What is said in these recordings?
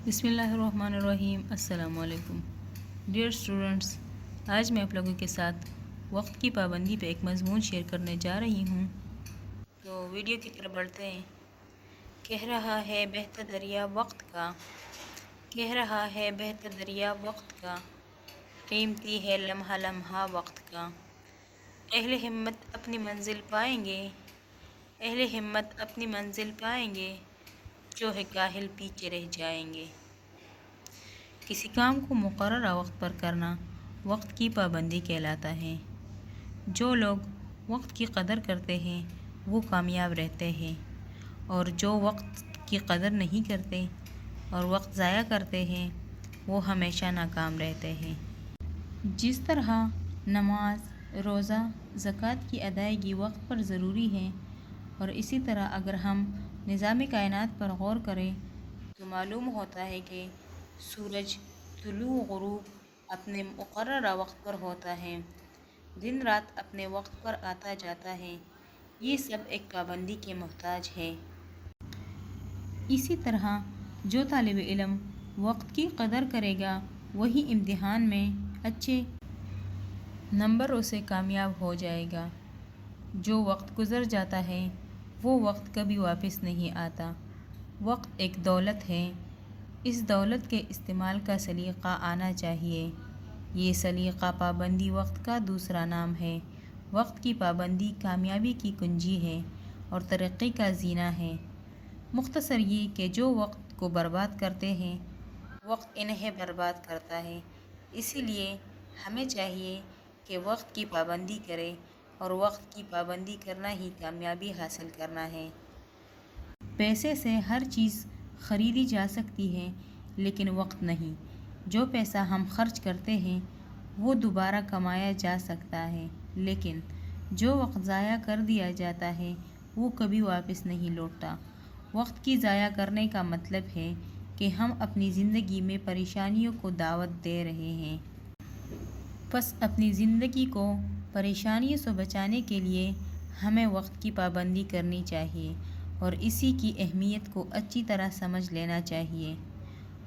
بسم اللہ الرحمن الرحیم۔ السلام علیکم ڈیئر اسٹوڈنٹس، آج میں آپ لوگوں کے ساتھ وقت کی پابندی پہ ایک مضمون شیئر کرنے جا رہی ہوں، تو ویڈیو کی طرف بڑھتے ہیں۔ کہہ رہا ہے بہتا دریا وقت کا، کہہ رہا ہے بہتا دریا وقت کا، قیمتی ہے لمحہ لمحہ وقت کا۔ اہل ہمت اپنی منزل پائیں گے، اہل ہمت اپنی منزل پائیں گے، جو ہے کاہل پیچھے رہ جائیں گے۔ کسی کام کو مقررہ وقت پر کرنا وقت کی پابندی کہلاتا ہے۔ جو لوگ وقت کی قدر کرتے ہیں وہ کامیاب رہتے ہیں، اور جو وقت کی قدر نہیں کرتے اور وقت ضائع کرتے ہیں وہ ہمیشہ ناکام رہتے ہیں۔ جس طرح نماز، روزہ، زکوٰۃ کی ادائیگی وقت پر ضروری ہے، اور اسی طرح اگر ہم نظام کائنات پر غور کریں تو معلوم ہوتا ہے کہ سورج طلوع و غروب اپنے مقررہ وقت پر ہوتا ہے، دن رات اپنے وقت پر آتا جاتا ہے، یہ سب ایک پابندی کے محتاج ہے۔ اسی طرح جو طالب علم وقت کی قدر کرے گا وہی امتحان میں اچھے نمبروں سے کامیاب ہو جائے گا۔ جو وقت گزر جاتا ہے وہ وقت کبھی واپس نہیں آتا۔ وقت ایک دولت ہے، اس دولت کے استعمال کا سلیقہ آنا چاہیے۔ یہ سلیقہ پابندی وقت کا دوسرا نام ہے۔ وقت کی پابندی کامیابی کی کنجی ہے اور ترقی کا زینہ ہے۔ مختصر یہ کہ جو وقت کو برباد کرتے ہیں وقت انہیں برباد کرتا ہے۔ اسی لیے ہمیں چاہیے کہ وقت کی پابندی کریں، اور وقت کی پابندی کرنا ہی کامیابی حاصل کرنا ہے۔ پیسے سے ہر چیز خریدی جا سکتی ہے لیکن وقت نہیں۔ جو پیسہ ہم خرچ کرتے ہیں وہ دوبارہ کمایا جا سکتا ہے، لیکن جو وقت ضائع کر دیا جاتا ہے وہ کبھی واپس نہیں لوٹتا۔ وقت کی ضائع کرنے کا مطلب ہے کہ ہم اپنی زندگی میں پریشانیوں کو دعوت دے رہے ہیں۔ پس اپنی زندگی کو پریشانیوں سے بچانے کے لیے ہمیں وقت کی پابندی کرنی چاہیے اور اسی کی اہمیت کو اچھی طرح سمجھ لینا چاہیے۔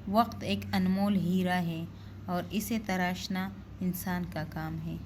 وقت ایک انمول ہیرا ہے اور اسے تراشنا انسان کا کام ہے۔